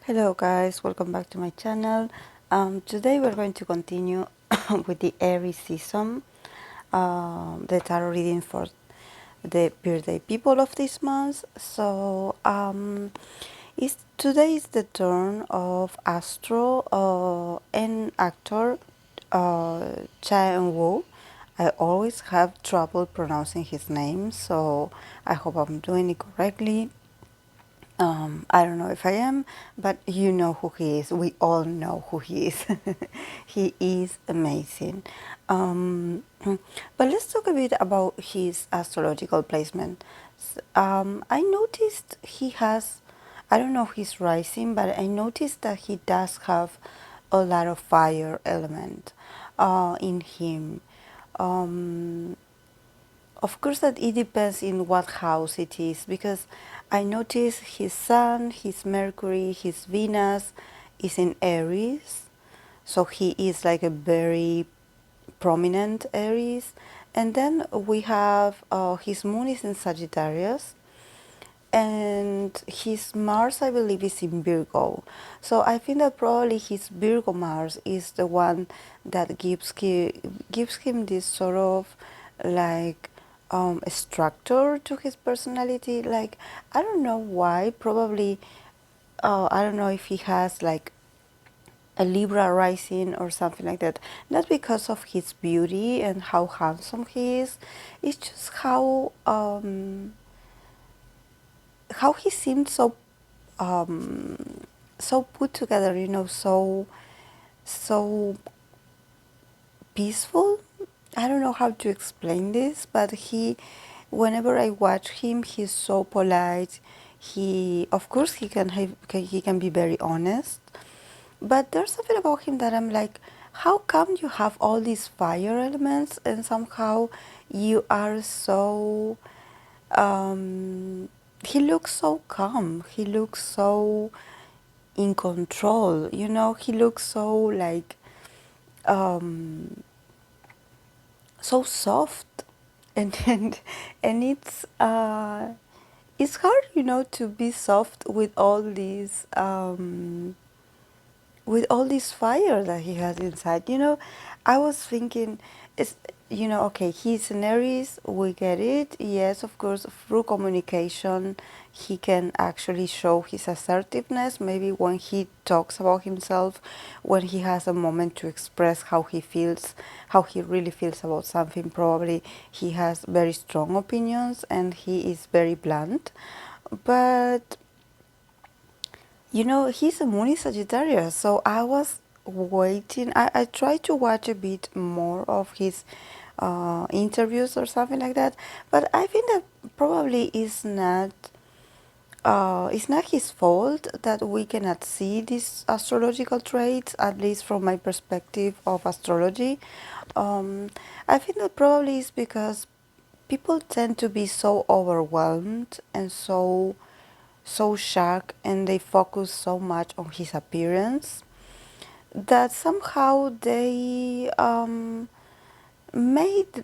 Hello guys, welcome back to my channel. Today we're going to continue with the Aries season, the tarot reading for the birthday people of this month. So today is the turn of Astro and actor Chae-Woo. I always have trouble pronouncing his name, so I hope I'm doing it correctly. I don't know if I am, but you know who he is. We all know who he is. He is amazing. But let's talk a bit about his astrological placement. I noticed he has, I don't know his rising, but I noticed that he does have a lot of fire element in him. Um, of course, that it depends in what house it is, because I notice his Sun, his Mercury, his Venus is in Aries, so he is like a very prominent Aries. And then we have his Moon is in Sagittarius, and his Mars, I believe, is in Virgo. So I think that probably his Virgo Mars is the one that gives him this sort of like a structure to his personality. Like, I don't know why. Probably, I don't know if he has like a Libra rising or something like that. Not because of his beauty and how handsome he is. It's just how he seemed um, so put together, so peaceful. I don't know how to explain this, but whenever I watch him, he's so polite. Of course, he can be very honest, but there's something about him that I'm like, how come you have all these fire elements and somehow you are so he looks so calm. He looks so in control. He looks so like um, so soft, and and it's hard, to be soft with all this fire that he has inside. I was thinking, it's, okay, he's an Aries, we get it. Yes, of course, through communication, he can actually show his assertiveness. Maybe when he talks about himself, when he has a moment to express how he feels, how he really feels about something, probably he has very strong opinions and he is very blunt. But he's a Moon in Sagittarius, so I was waiting. I tried to watch a bit more of his interviews or something like that, but I think that probably it's not his fault that we cannot see these astrological traits, at least from my perspective of astrology. Um, I think that probably is because people tend to be so overwhelmed and so shocked, and they focus so much on his appearance that somehow made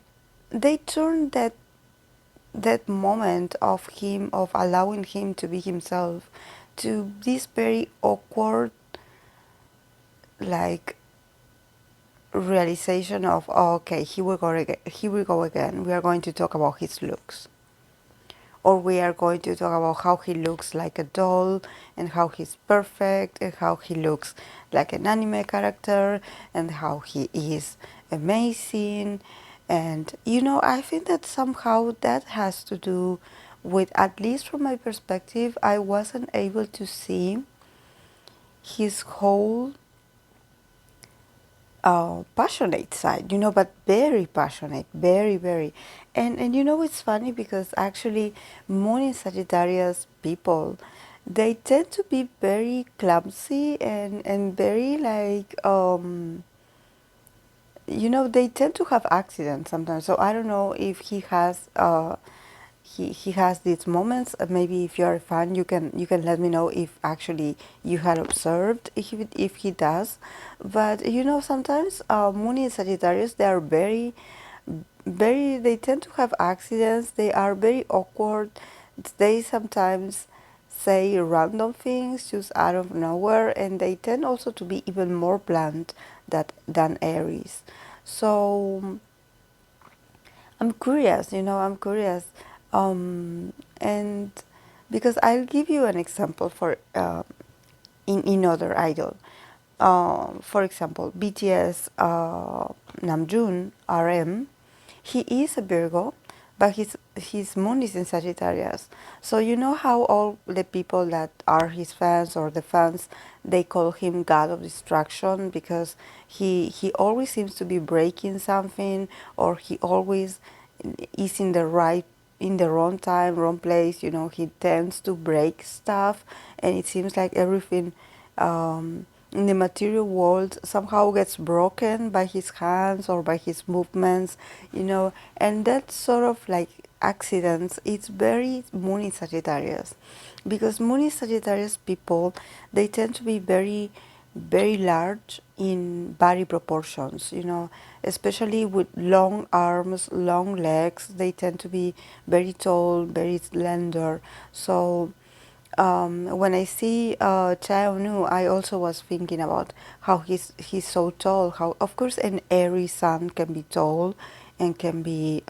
they turned that moment of allowing him to be himself to this very awkward, like, realization of, oh, okay, here we go again, we are going to talk about his looks, or we are going to talk about how he looks like a doll and how he's perfect and how he looks like an anime character and how he is amazing. And I think that somehow that has to do with, at least from my perspective, I wasn't able to see his whole passionate side, but very passionate, very, very. And it's funny because actually, Moon in Sagittarius people, they tend to be very clumsy and very like, they tend to have accidents sometimes. So I don't know if he has he has these moments. Maybe if you're a fan, you can let me know if actually you had observed if he does. But sometimes Moon in Sagittarius, they are they tend to have accidents. They are very awkward. They sometimes say random things just out of nowhere, and they tend also to be even more blunt than Aries. So I'm curious, I'm curious. And because I'll give you an example for in other idol. For example, BTS Namjoon RM, he is a Virgo, but his moon is in Sagittarius. So you know how all the people that are his fans or the fans, they call him God of Destruction because he always seems to be breaking something, or he always is in the wrong time, wrong place. He tends to break stuff, and it seems like everything in the material world somehow gets broken by his hands or by his movements. And that sort of like accidents, it's very Moon in Sagittarius, because Moon in Sagittarius people, they tend to be very, very large in body proportions, especially with long arms, long legs. They tend to be very tall, very slender. So when I see Chao Nu, I also was thinking about how he's so tall. How, of course, an Aries sun can be tall and can be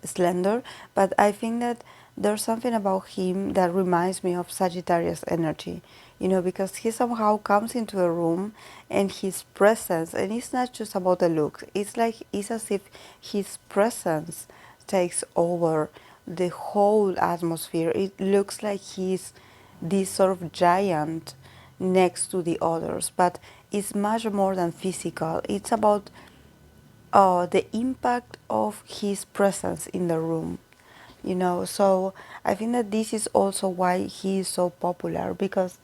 slender, but I think that there's something about him that reminds me of Sagittarius energy, because he somehow comes into a room and his presence, and it's not just about the look, it's as if his presence takes over the whole atmosphere. It looks like he's this sort of giant next to the others, but it's much more than physical. It's about the impact of his presence in the room. So I think that this is also why he is so popular, because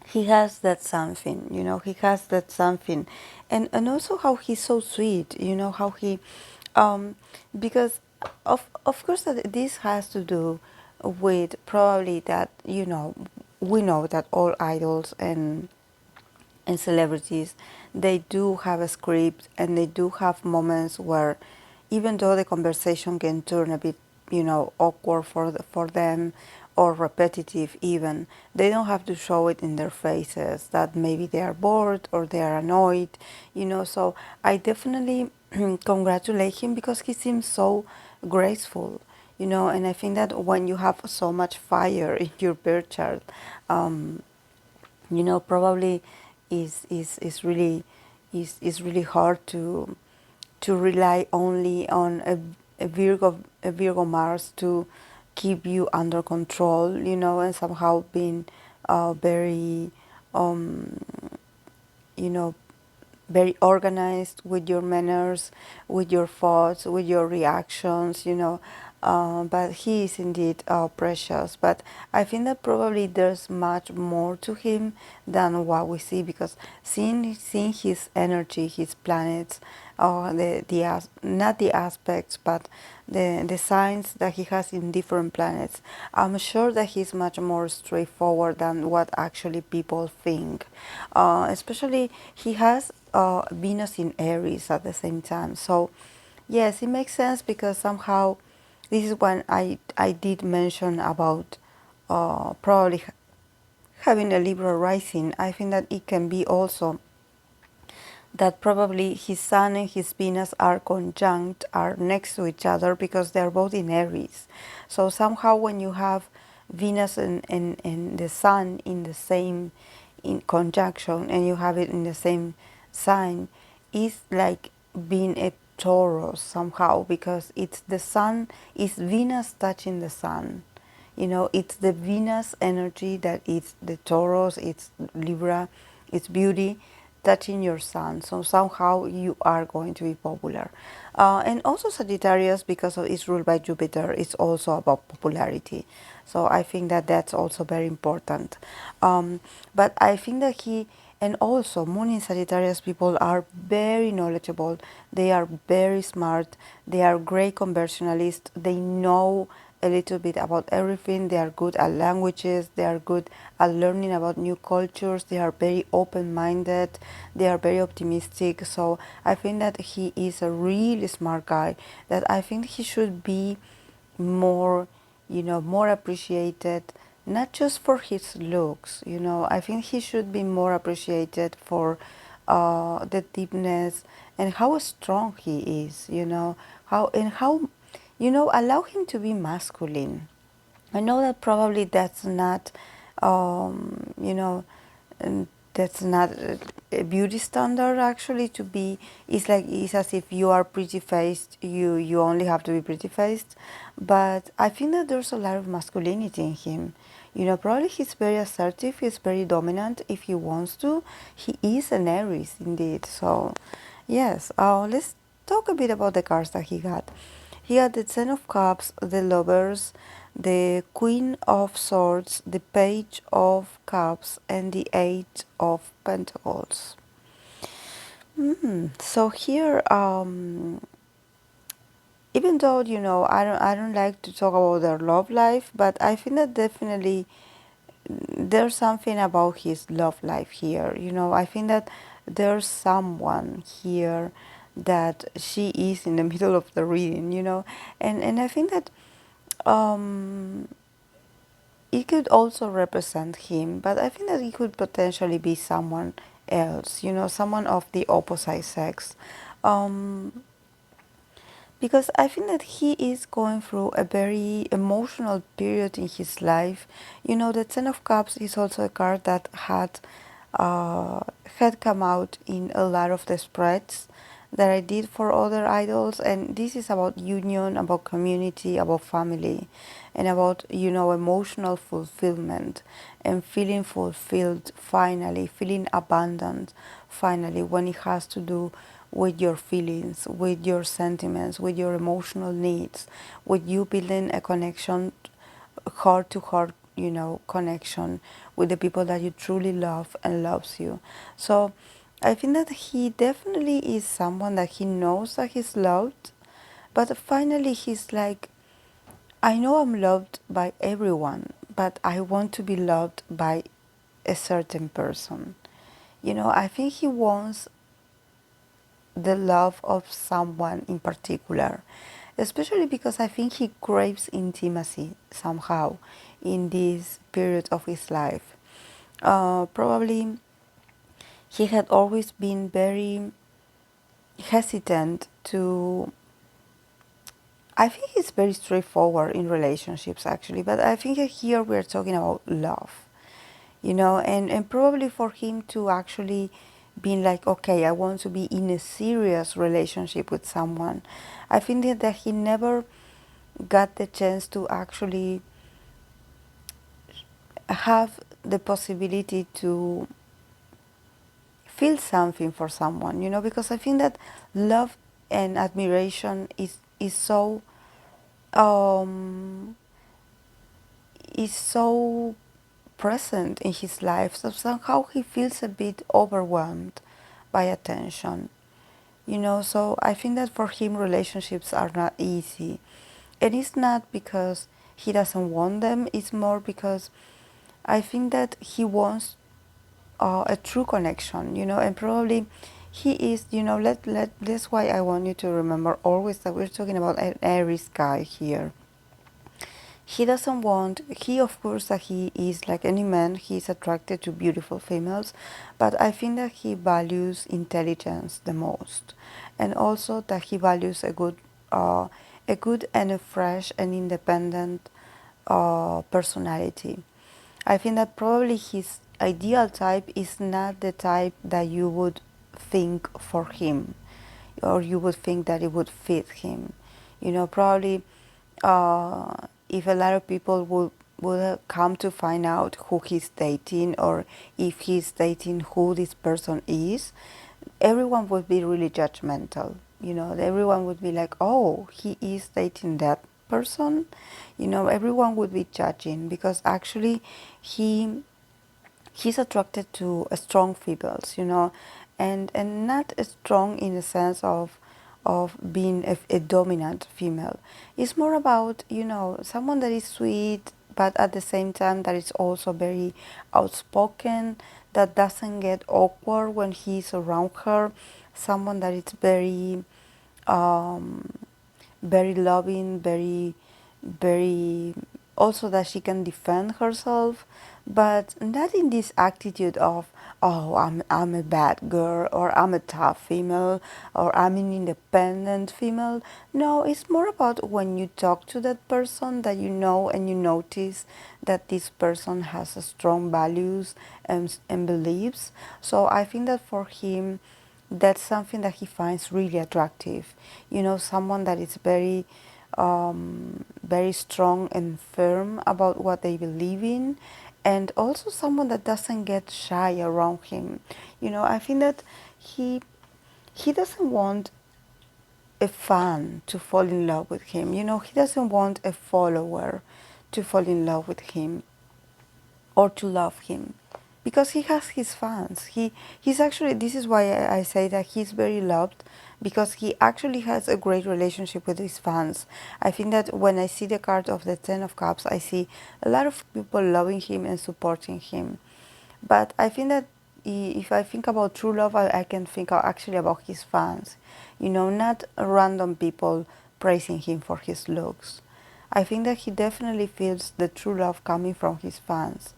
he has that something, he has that something. And also how he's so sweet, how he because of course that this has to do with probably that, we know that all idols and celebrities, they do have a script, and they do have moments where, even though the conversation can turn a bit, awkward for them, or repetitive even, they don't have to show it in their faces that maybe they are bored or they are annoyed, so I definitely congratulate him, because he seems so graceful, and I think that when you have so much fire in your birth chart, probably is really is really hard to rely only on a Virgo Mars to keep you under control, and somehow being very um, you know very organized with your manners, with your thoughts, with your reactions. But he is indeed precious. But I think that probably there's much more to him than what we see, because seeing his energy, his planets, not the aspects, but the signs that he has in different planets, I'm sure that he's much more straightforward than what actually people think. Especially he has Venus in Aries at the same time. So yes, it makes sense, because somehow this is when I did mention about probably having a Libra rising. I think that it can be also that probably his Sun and his Venus are conjunct, are next to each other, because they're both in Aries. So somehow when you have Venus and the Sun in the same in conjunction, and you have it in the same sign, it's like being a Taurus somehow, because it's the Sun, it's Venus touching the Sun. It's the Venus energy that it's the Taurus, it's Libra, it's beauty touching your Sun. So somehow you are going to be popular. And also Sagittarius, because it's ruled by Jupiter, it's also about popularity. So I think that that's also very important. But I think that and also Moon in Sagittarius people are very knowledgeable. They are very smart. They are great conversationalists. They know a little bit about everything. They are good at languages. They are good at learning about new cultures. They are very open-minded. They are very optimistic. So I think that he is a really smart guy, that I think he should be more, more appreciated, not just for his looks. I think he should be more appreciated for the deepness and how strong he is. Allow him to be masculine. I know that probably that's not, you know, that's not a beauty standard actually to be. It's as if you are pretty faced, you only have to be pretty faced. But I think that there's a lot of masculinity in him. Probably he's very assertive, he's very dominant if he wants to. He is an Aries indeed. So yes, let's talk a bit about the cards that he got. He had the Ten of Cups, the Lovers, the Queen of Swords, the Page of Cups, and the Eight of Pentacles. So here, even though I don't like to talk about their love life, but I think that definitely there's something about his love life here. I think that there's someone here that she is in the middle of the reading. And I think that it could also represent him, but I think that it could potentially be someone else, someone of the opposite sex. Um, because I think that he is going through a very emotional period in his life. The Ten of Cups is also a card that uh, had come out in a lot of the spreads that I did for other idols, and this is about union, about community, about family, and about emotional fulfillment and feeling fulfilled finally, feeling abundant finally when it has to do with your feelings, with your sentiments, with your emotional needs, with you building a connection, heart to heart, connection with the people that you truly love and loves you. So I think that he definitely is someone that he knows that he's loved, but finally he's like, I know I'm loved by everyone, but I want to be loved by a certain person. I think he wants the love of someone in particular, especially because I think he craves intimacy somehow in this period of his life. Probably he had always been very hesitant to. I think he's very straightforward in relationships actually, but I think here we're talking about love, and probably for him to actually being like, okay, I want to be in a serious relationship with someone. I think that he never got the chance to actually have the possibility to feel something for someone, because I think that love and admiration is so um, is so present in his life. So somehow he feels a bit overwhelmed by attention. So I think that for him relationships are not easy. And it's not because he doesn't want them, it's more because I think that he wants a true connection, and probably he is, that's why I want you to remember always that we're talking about an Aries guy here. He doesn't want, he of course that he is like any man, he's attracted to beautiful females, but I think that he values intelligence the most, and also that he values a good and a fresh and independent personality. I think that probably his ideal type is not the type that you would think for him, or you would think that it would fit him. Probably if a lot of people would come to find out who he's dating, or if he's dating who this person is, everyone would be really judgmental. Everyone would be like, oh, he is dating that person. Everyone would be judging because actually he's attracted to strong females, and not strong in the sense of being a dominant female. It's more about, someone that is sweet, but at the same time that is also very outspoken, that doesn't get awkward when he's around her, someone that is very, very loving, very very also that she can defend herself, but not in this attitude of, oh, I'm a bad girl, or I'm a tough female, or I'm an independent female. No, it's more about when you talk to that person that you know and you notice that this person has a strong values and beliefs. So I think that for him, that's something that he finds really attractive. You know, someone that is very strong and firm about what they believe in, and also someone that doesn't get shy around him. You know, I think that he he doesn't want a fan to fall in love with him. You know, he doesn't want a follower to fall in love with him or to love him, because he has his fans. He's actually, this is why I say that he's very loved, because he actually has a great relationship with his fans. I think that when I see the card of the Ten of Cups, I see a lot of people loving him and supporting him. But I think that if I think about true love, I can think actually about his fans. You know, not random people praising him for his looks. I think that he definitely feels the true love coming from his fans.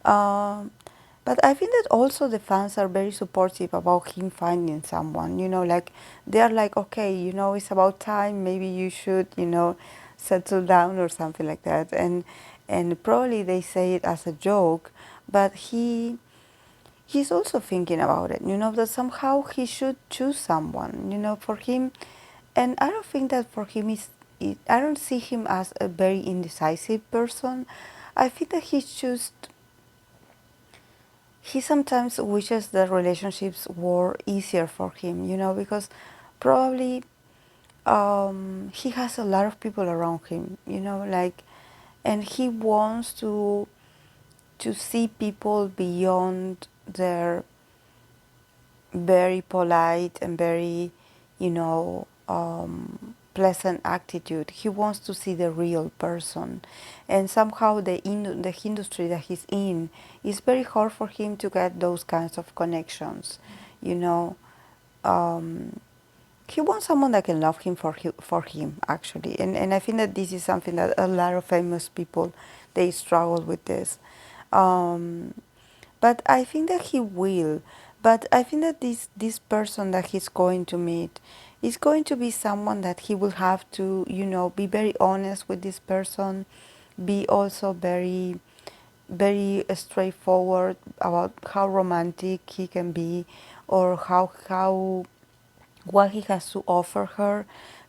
Um, but I think that also the fans are very supportive about him finding someone. You know, like they are like, okay, you know, it's about time. Maybe you should, you know, settle down or something like that. And probably they say it as a joke, but he's also thinking about it. You know, that somehow he should choose someone. You know, for him, and I don't think that for him I don't see him as a very indecisive person. I think that he sometimes wishes that relationships were easier for him, you know, because probably he has a lot of people around him, you know, like, and he wants to see people beyond their very polite and very, you know, pleasant attitude. He wants to see the real person, and somehow the industry that he's in is very hard for him to get those kinds of connections. You know, um, he wants someone that can love him for him actually, and I think that this is something that a lot of famous people they struggle with this. Um, but I think that he will. But I think that this person that he's going to meet is going to be someone that he will have to, you know, be very honest with this person, be also very straightforward about how romantic he can be, or how what he has to offer her,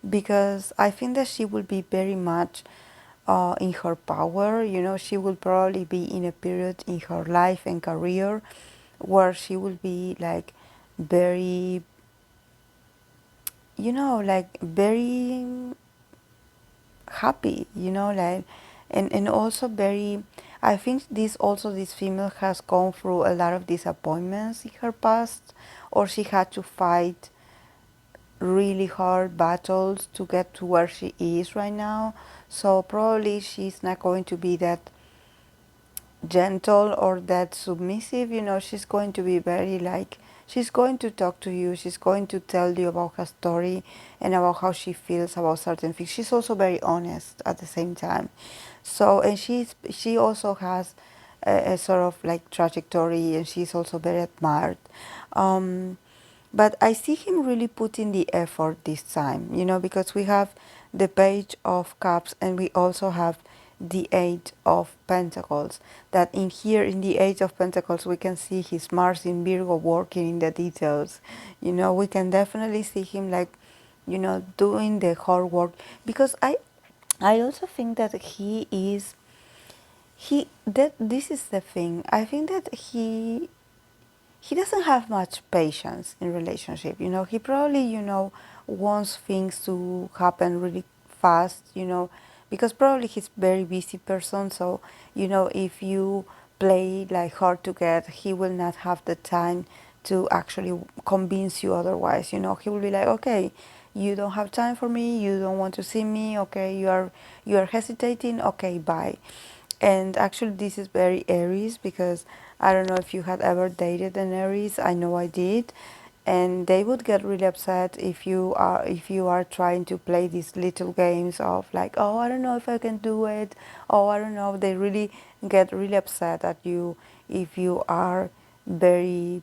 because I think that she will be very much in her power. You know, she will probably be in a period in her life and career where she will be like very, you know, like very happy, you know, like, and also very, I think this female has gone through a lot of disappointments in her past, or she had to fight really hard battles to get to where she is right now. So probably she's not going to be that gentle or that submissive. You know, she's going to be very like, she's going to talk to you, she's going to tell you about her story and about how she feels about certain things. She's also very honest at the same time. So, and she also has a sort of like trajectory, and she's also very admired. um, but I see him really putting the effort this time, you know, because we have the Page of Cups and we also have the Eight of Pentacles. That in here, in the Eight of Pentacles, we can see his Mars in Virgo working in the details. You know, we can definitely see him like, you know, doing the hard work. Because I also think that that this is the thing. I think that he doesn't have much patience in relationship. You know, he probably, you know, wants things to happen really fast, you know, because probably he's very busy person. So, you know, if you play like hard to get, he will not have the time to actually convince you otherwise. You know, he will be like, okay, you don't have time for me, you don't want to see me, okay, you are hesitating, okay, bye. And actually, this is very Aries, because I don't know if you had ever dated an Aries. I know I did. and they would get really upset if you are trying to play these little games of like, oh, I don't know if I can do it, oh, I don't know. They really get really upset at you if you are very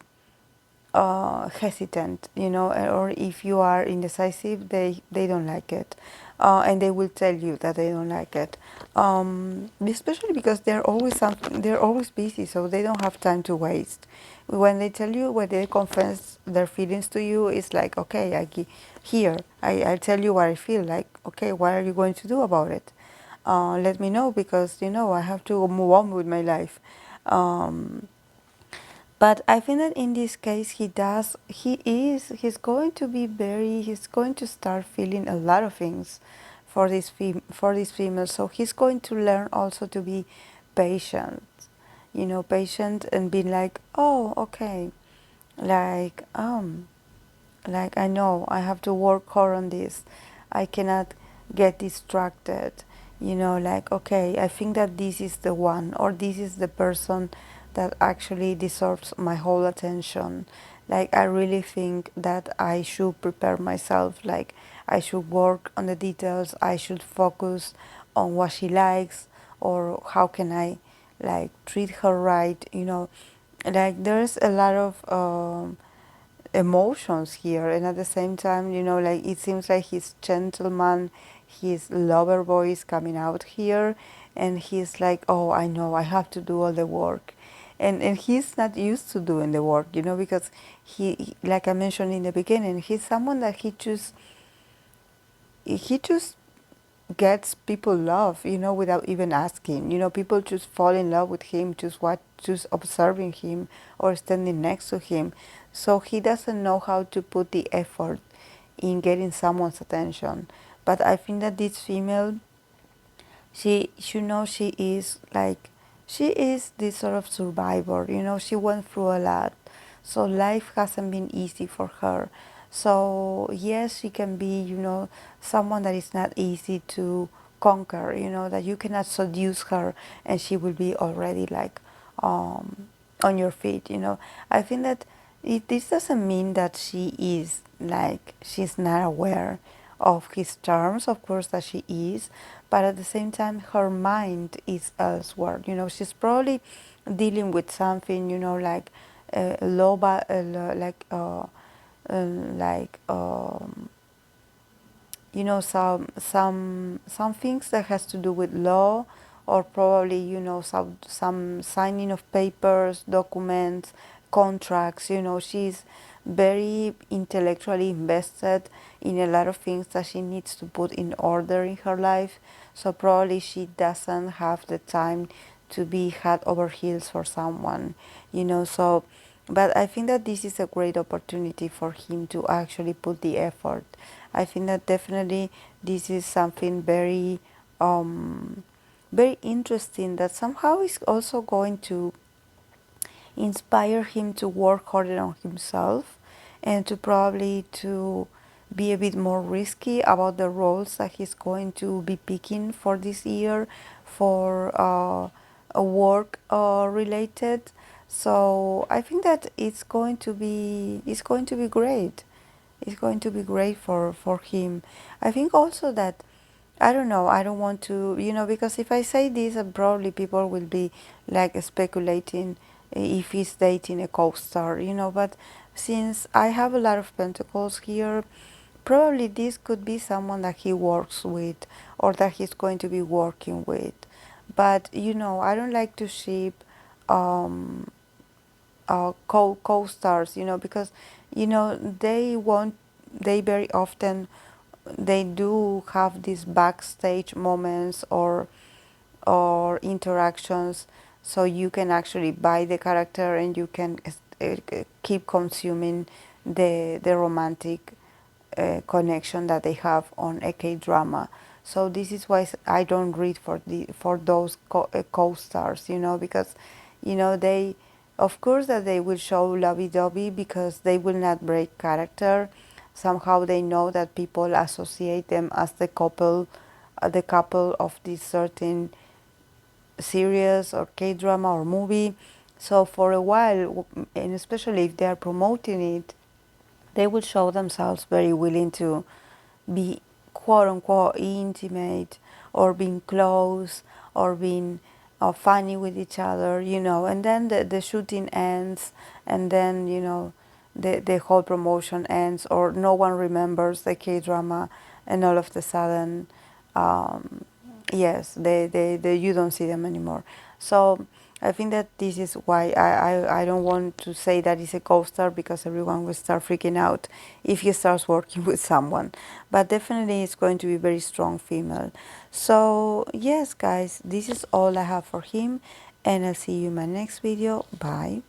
hesitant, or if you are indecisive, they don't like it, and they will tell you that they don't like it, especially because they're always busy, so they don't have time to waste. When they confess their feelings to you, it's like, okay, I tell you what I feel like. Okay, what are you going to do about it? Let me know, because I have to move on with my life. But I think that in this case, he's going to start feeling a lot of things for this female. So he's going to learn also to be patient, patient, and being like, oh, okay, like, like, I know I have to work hard on this. I cannot get distracted. Like, okay, I think that this is the one, or this is the person that actually deserves my whole attention. Like, I really think that I should prepare myself. Like, I should work on the details. I should focus on what she likes, or how can I, like, treat her right. Like, there's a lot of emotions here, and at the same time, like, it seems like his gentleman, his lover voice coming out here, and he's like, oh, I know I have to do all the work, and he's not used to doing the work, because like I mentioned in the beginning, he's someone that he just gets people love, without even asking. People just fall in love with him, just observing him or standing next to him. So he doesn't know how to put the effort in getting someone's attention. But I think that this female, she is this sort of survivor. She went through a lot, so life hasn't been easy for her. So yes, she can be, someone that is not easy to conquer. That you cannot seduce her, and she will be already like, on your feet. I think that this doesn't mean that she's not aware of his terms. Of course that she is, but at the same time her mind is elsewhere. She's probably dealing with something, like low, like some things that has to do with law, or probably, some signing of papers, documents, contracts. She's very intellectually invested in a lot of things that she needs to put in order in her life. So probably she doesn't have the time to be head over heels for someone. So, but I think that this is a great opportunity for him to actually put the effort. I think that definitely this is something very interesting, that somehow is also going to inspire him to work harder on himself, and to probably to be a bit more risky about the roles that he's going to be picking for this year, for a work related. So I think that it's going to be great. It's going to be great for him. I think also that, I don't know, I don't want to, because if I say this, probably people will be like speculating if he's dating a co-star, but since I have a lot of pentacles here, probably this could be someone that he works with, or that he's going to be working with. But, I don't like to ship um, co-stars, because, they very often, they do have these backstage moments, or interactions, so you can actually buy the character, and you can keep consuming the romantic connection that they have on a K-drama. So this is why I don't read for those co-stars, because, they, of course that they will show lovey-dovey, because they will not break character. Somehow they know that people associate them as the couple of this certain series or K-drama or movie. So for a while, and especially if they are promoting it, they will show themselves very willing to be quote unquote intimate, or being close, or being funny with each other, you know, and then the shooting ends, and then, you know, the whole promotion ends, or no one remembers the K-drama, and all of a sudden, yes, you don't see them anymore. So I think that this is why I don't want to say that it's a co-star, because everyone will start freaking out if he starts working with someone. But definitely it's going to be very strong female. So yes, guys, this is all I have for him, and I'll see you in my next video. Bye.